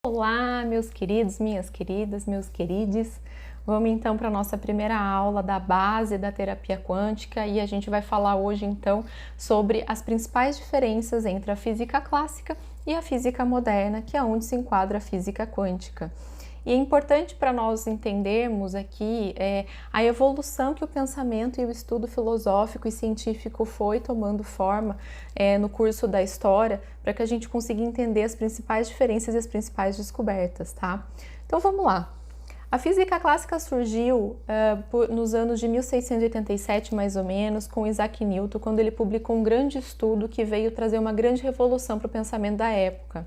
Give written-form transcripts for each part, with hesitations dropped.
Olá, meus queridos, minhas queridas, meus queridos. Vamos então para a nossa primeira aula da base da terapia quântica e a gente vai falar hoje então sobre as principais diferenças entre a física clássica e a física moderna, que é onde se enquadra a física quântica. E é importante para nós entendermos aqui a evolução que o pensamento e o estudo filosófico e científico foi tomando forma no curso da história, para que a gente consiga entender as principais diferenças e as principais descobertas, tá? Então vamos lá. A física clássica surgiu nos anos de 1687, mais ou menos, com Isaac Newton, quando ele publicou um grande estudo que veio trazer uma grande revolução para o pensamento da época.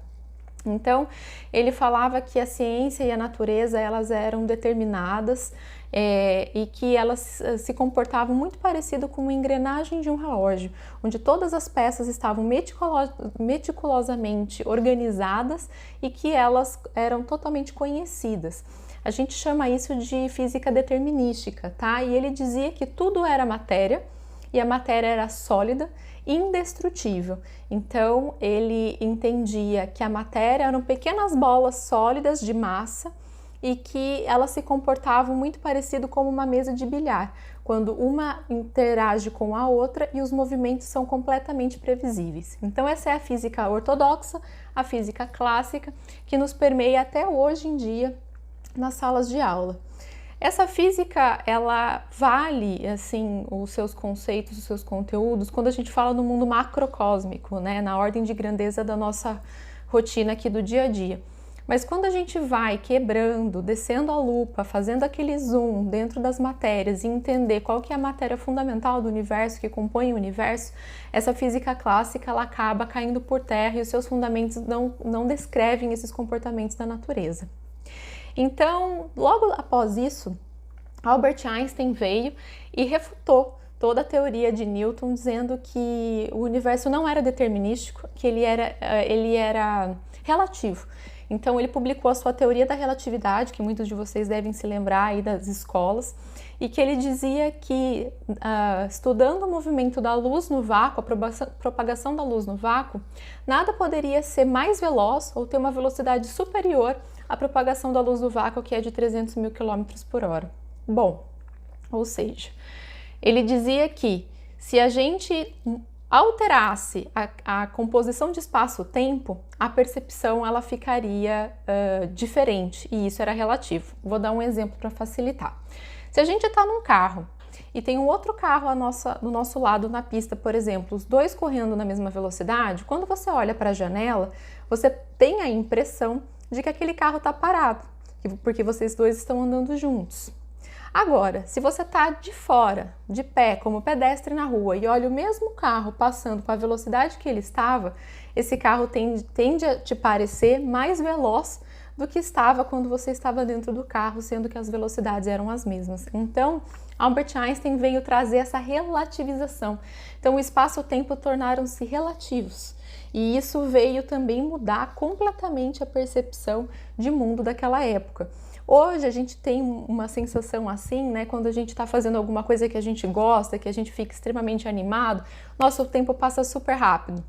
Então, ele falava que a ciência e a natureza, elas eram determinadas e que elas se comportavam muito parecido com uma engrenagem de um relógio, onde todas as peças estavam meticulosamente organizadas e que elas eram totalmente conhecidas. A gente chama isso de física determinística, tá? E ele dizia que tudo era matéria e a matéria era sólida, indestrutível. Então ele entendia que a matéria eram pequenas bolas sólidas de massa e que elas se comportavam muito parecido como uma mesa de bilhar, quando uma interage com a outra e os movimentos são completamente previsíveis. Então essa é a física ortodoxa, a física clássica, que nos permeia até hoje em dia nas salas de aula. Essa física, ela vale, assim, os seus conceitos, os seus conteúdos, quando a gente fala no mundo macrocósmico, né, na ordem de grandeza da nossa rotina aqui do dia a dia. Mas quando a gente vai quebrando, descendo a lupa, fazendo aquele zoom dentro das matérias e entender qual que é a matéria fundamental do universo, que compõe o universo, essa física clássica, ela acaba caindo por terra e os seus fundamentos não descrevem esses comportamentos da natureza. Então, logo após isso, Albert Einstein veio e refutou toda a teoria de Newton, dizendo que o universo não era determinístico, que ele era relativo. Então, ele publicou a sua teoria da relatividade, que muitos de vocês devem se lembrar aí das escolas, e que ele dizia que, estudando o movimento da luz no vácuo, a propagação da luz no vácuo, nada poderia ser mais veloz ou ter uma velocidade superior à propagação da luz no vácuo, que é de 300 mil km por hora. Bom, ou seja, ele dizia que se a gente alterasse a composição de espaço-tempo, a percepção ela ficaria diferente, e isso era relativo. Vou dar um exemplo para facilitar. Se a gente está num carro e tem um outro carro do nosso lado na pista, por exemplo, os dois correndo na mesma velocidade, quando você olha para a janela, você tem a impressão de que aquele carro está parado, porque vocês dois estão andando juntos. Agora, se você está de fora, de pé, como pedestre na rua, e olha o mesmo carro passando com a velocidade que ele estava, esse carro tende a te parecer mais veloz do que estava quando você estava dentro do carro, sendo que as velocidades eram as mesmas. Então, Albert Einstein veio trazer essa relativização. Então, o espaço e o tempo tornaram-se relativos. E isso veio também mudar completamente a percepção de mundo daquela época. Hoje a gente tem uma sensação assim, né? Quando a gente está fazendo alguma coisa que a gente gosta, que a gente fica extremamente animado, nosso tempo passa super rápido.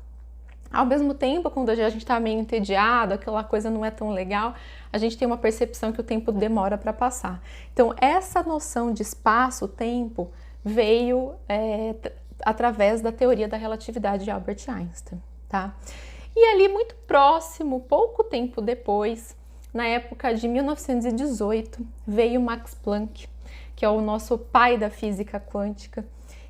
Ao mesmo tempo, quando a gente está meio entediado, aquela coisa não é tão legal, a gente tem uma percepção que o tempo demora para passar. Então, essa noção de espaço-tempo veio através da teoria da relatividade de Albert Einstein, tá? E ali, muito próximo, pouco tempo depois, na época de 1918, veio Max Planck, que é o nosso pai da física quântica,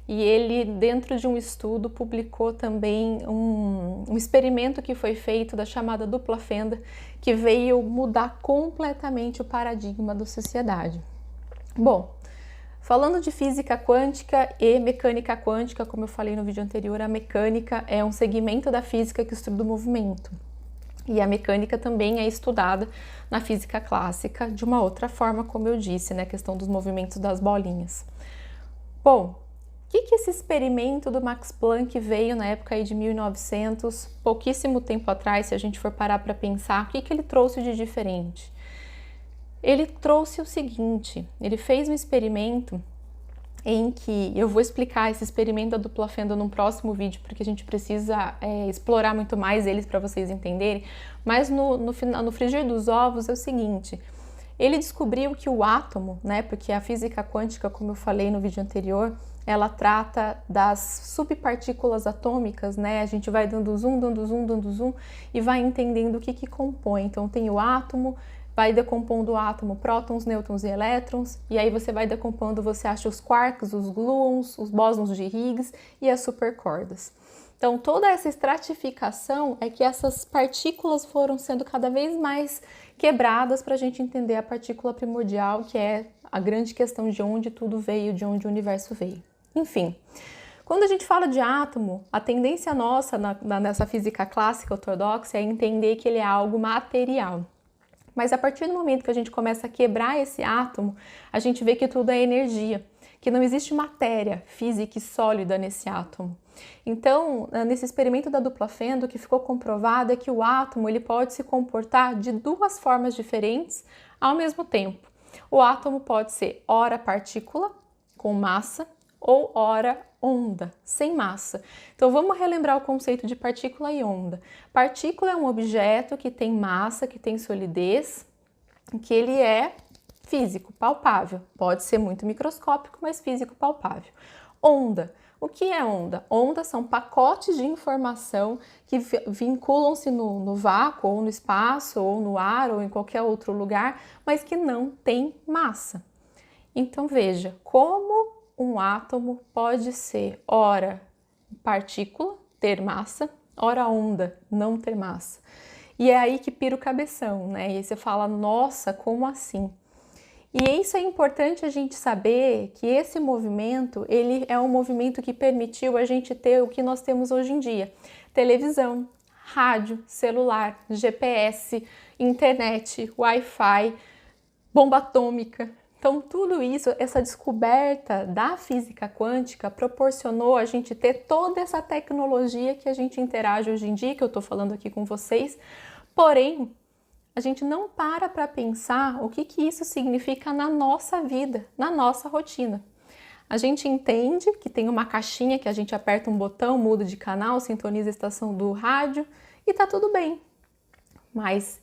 e ele, dentro de um estudo, publicou também um experimento que foi feito da chamada dupla fenda, que veio mudar completamente o paradigma da sociedade. Bom, falando de física quântica e mecânica quântica, como eu falei no vídeo anterior, a mecânica é um segmento da física que estuda o movimento. E a mecânica também é estudada na física clássica de uma outra forma, como eu disse, né? A questão dos movimentos das bolinhas. Bom, o que esse experimento do Max Planck veio na época aí de 1900, pouquíssimo tempo atrás, se a gente for parar para pensar, o que ele trouxe de diferente? Ele trouxe o seguinte, ele fez um experimento em que eu vou explicar esse experimento da dupla fenda num próximo vídeo, porque a gente precisa explorar muito mais eles para vocês entenderem, mas no frigir dos ovos é o seguinte: ele descobriu que o átomo, né, porque a física quântica, como eu falei no vídeo anterior, ela trata das subpartículas atômicas, né? A gente vai dando zoom e vai entendendo o que compõe. Então tem o átomo, vai decompondo o átomo, prótons, nêutrons e elétrons, e aí você vai decompondo, você acha os quarks, os gluons, os bósons de Higgs e as supercordas. Então toda essa estratificação é que essas partículas foram sendo cada vez mais quebradas para a gente entender a partícula primordial, que é a grande questão de onde tudo veio, de onde o universo veio. Enfim, quando a gente fala de átomo, a tendência nossa nessa física clássica ortodoxa é entender que ele é algo material. Mas a partir do momento que a gente começa a quebrar esse átomo, a gente vê que tudo é energia, que não existe matéria física e sólida nesse átomo. Então, nesse experimento da dupla fenda, o que ficou comprovado é que o átomo ele pode se comportar de duas formas diferentes ao mesmo tempo. O átomo pode ser ora partícula, com massa, ou ora onda, sem massa. Então vamos relembrar o conceito de partícula e onda. Partícula é um objeto que tem massa, que tem solidez, que ele é físico, palpável. Pode ser muito microscópico, mas físico, palpável. Onda. O que é onda? Ondas são pacotes de informação que vinculam-se no vácuo, ou no espaço, ou no ar, ou em qualquer outro lugar, mas que não tem massa. Então veja, como um átomo pode ser ora partícula, ter massa, ora onda, não ter massa. E é aí que pira o cabeção, né? E aí você fala, nossa, como assim? E isso é importante a gente saber que esse movimento, ele é um movimento que permitiu a gente ter o que nós temos hoje em dia: televisão, rádio, celular, GPS, internet, Wi-Fi, bomba atômica. Então, tudo isso, essa descoberta da física quântica proporcionou a gente ter toda essa tecnologia que a gente interage hoje em dia, que eu estou falando aqui com vocês, porém, a gente não para pensar o que isso significa na nossa vida, na nossa rotina. A gente entende que tem uma caixinha que a gente aperta um botão, muda de canal, sintoniza a estação do rádio e tá tudo bem. Mas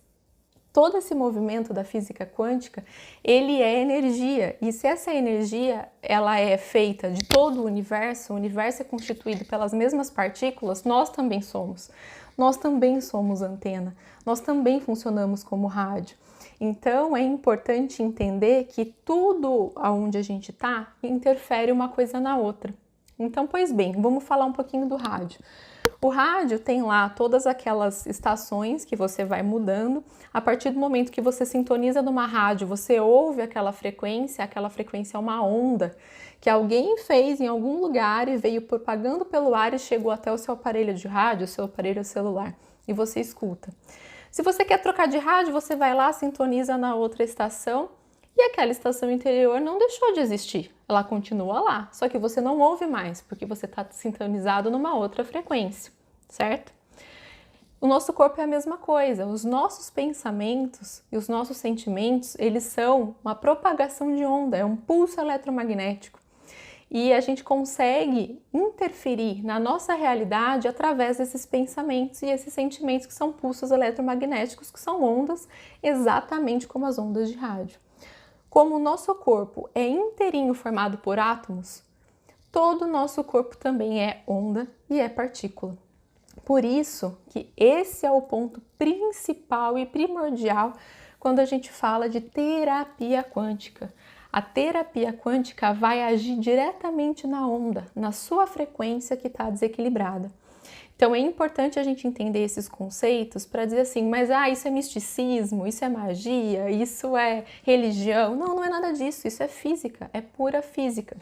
todo esse movimento da física quântica, ele é energia. E se essa energia ela é feita de todo o universo é constituído pelas mesmas partículas, nós também somos. Nós também somos antena, nós também funcionamos como rádio. Então é importante entender que tudo aonde a gente está interfere uma coisa na outra. Então, pois bem, vamos falar um pouquinho do rádio. O rádio tem lá todas aquelas estações que você vai mudando. A partir do momento que você sintoniza numa rádio, você ouve aquela frequência é uma onda que alguém fez em algum lugar e veio propagando pelo ar e chegou até o seu aparelho de rádio, o seu aparelho celular, e você escuta. Se você quer trocar de rádio, você vai lá, sintoniza na outra estação e aquela estação interior não deixou de existir, ela continua lá, só que você não ouve mais, porque você está sintonizado numa outra frequência, certo? O nosso corpo é a mesma coisa, os nossos pensamentos e os nossos sentimentos, eles são uma propagação de onda, é um pulso eletromagnético. E a gente consegue interferir na nossa realidade através desses pensamentos e esses sentimentos que são pulsos eletromagnéticos, que são ondas, exatamente como as ondas de rádio. Como o nosso corpo é inteirinho formado por átomos, todo o nosso corpo também é onda e é partícula. Por isso que esse é o ponto principal e primordial quando a gente fala de terapia quântica. A terapia quântica vai agir diretamente na onda, na sua frequência que está desequilibrada. Então é importante a gente entender esses conceitos para dizer assim, mas isso é misticismo, isso é magia, isso é religião. Não, não é nada disso, isso é física, é pura física.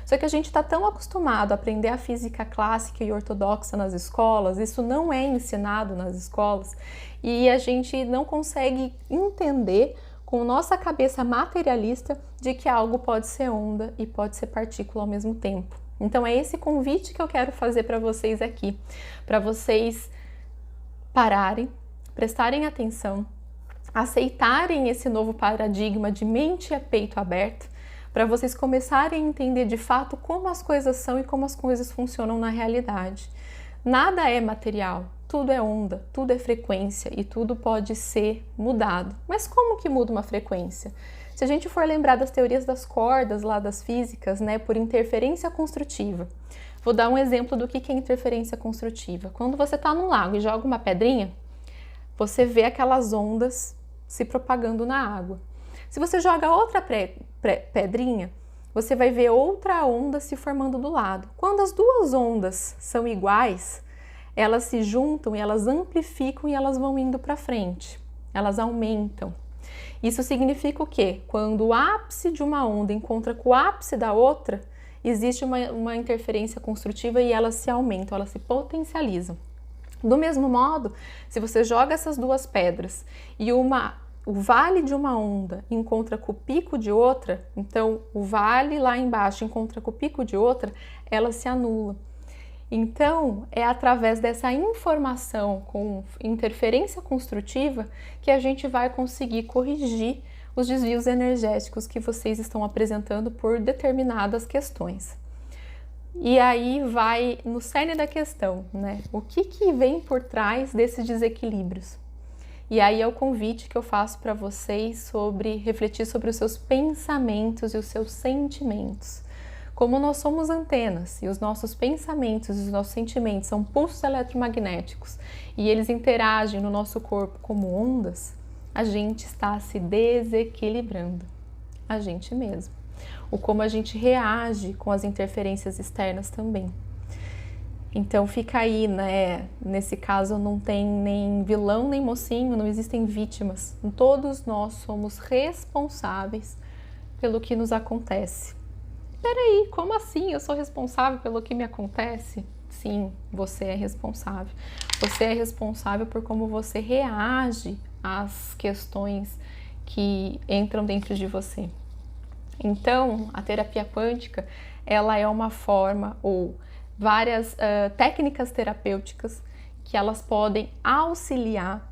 Só que a gente está tão acostumado a aprender a física clássica e ortodoxa nas escolas, isso não é ensinado nas escolas, e a gente não consegue entender com nossa cabeça materialista de que algo pode ser onda e pode ser partícula ao mesmo tempo. Então é esse convite que eu quero fazer para vocês aqui, para vocês pararem, prestarem atenção, aceitarem esse novo paradigma de mente e peito aberto, para vocês começarem a entender de fato como as coisas são e como as coisas funcionam na realidade. Nada é material, tudo é onda, tudo é frequência e tudo pode ser mudado. Mas como que muda uma frequência? Se a gente for lembrar das teorias das cordas lá das físicas, né, por interferência construtiva. Vou dar um exemplo do que é interferência construtiva. Quando você está num lago e joga uma pedrinha, você vê aquelas ondas se propagando na água. Se você joga outra pedrinha, você vai ver outra onda se formando do lado. Quando as duas ondas são iguais, elas se juntam e elas amplificam e elas vão indo para frente. Elas aumentam. Isso significa o quê? Quando o ápice de uma onda encontra com o ápice da outra, existe uma interferência construtiva e elas se aumentam, elas se potencializam. Do mesmo modo, se você joga essas duas pedras e o vale de uma onda encontra com o pico de outra, então o vale lá embaixo encontra com o pico de outra, ela se anula. Então, é através dessa informação com interferência construtiva que a gente vai conseguir corrigir os desvios energéticos que vocês estão apresentando por determinadas questões. E aí vai no cerne da questão, né? O que vem por trás desses desequilíbrios? E aí é o convite que eu faço para vocês sobre refletir sobre os seus pensamentos e os seus sentimentos. Como nós somos antenas e os nossos pensamentos e os nossos sentimentos são pulsos eletromagnéticos e eles interagem no nosso corpo como ondas, a gente está se desequilibrando, a gente mesmo. O como a gente reage com as interferências externas também. Então fica aí, né? Nesse caso não tem nem vilão nem mocinho, não existem vítimas. Todos nós somos responsáveis pelo que nos acontece. Peraí, como assim? Eu sou responsável pelo que me acontece? Sim, você é responsável. Você é responsável por como você reage às questões que entram dentro de você. Então, a terapia quântica, ela é uma forma ou várias técnicas terapêuticas que elas podem auxiliar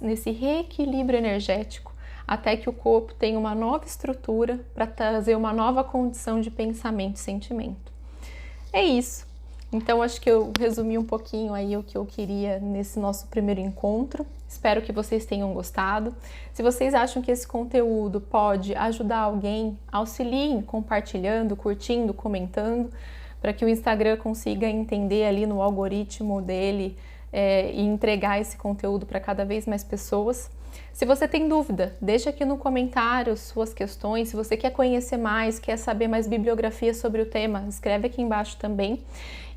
nesse reequilíbrio energético até que o corpo tenha uma nova estrutura para trazer uma nova condição de pensamento e sentimento. É isso. Então, acho que eu resumi um pouquinho aí o que eu queria nesse nosso primeiro encontro. Espero que vocês tenham gostado. Se vocês acham que esse conteúdo pode ajudar alguém, auxiliem compartilhando, curtindo, comentando, para que o Instagram consiga entender ali no algoritmo dele e entregar esse conteúdo para cada vez mais pessoas. Se você tem dúvida, deixa aqui no comentário suas questões. Se você quer conhecer mais, quer saber mais bibliografia sobre o tema, escreve aqui embaixo também.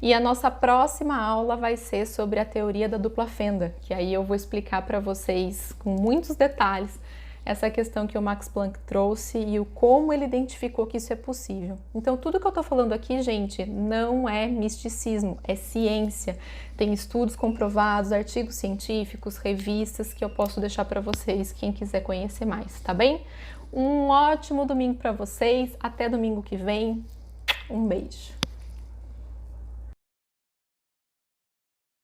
E a nossa próxima aula vai ser sobre a teoria da dupla fenda, que aí eu vou explicar para vocês com muitos detalhes essa questão que o Max Planck trouxe e o como ele identificou que isso é possível. Então, tudo que eu tô falando aqui, gente, não é misticismo, é ciência. Tem estudos comprovados, artigos científicos, revistas que eu posso deixar para vocês, quem quiser conhecer mais, tá bem? Um ótimo domingo para vocês, até domingo que vem. Um beijo.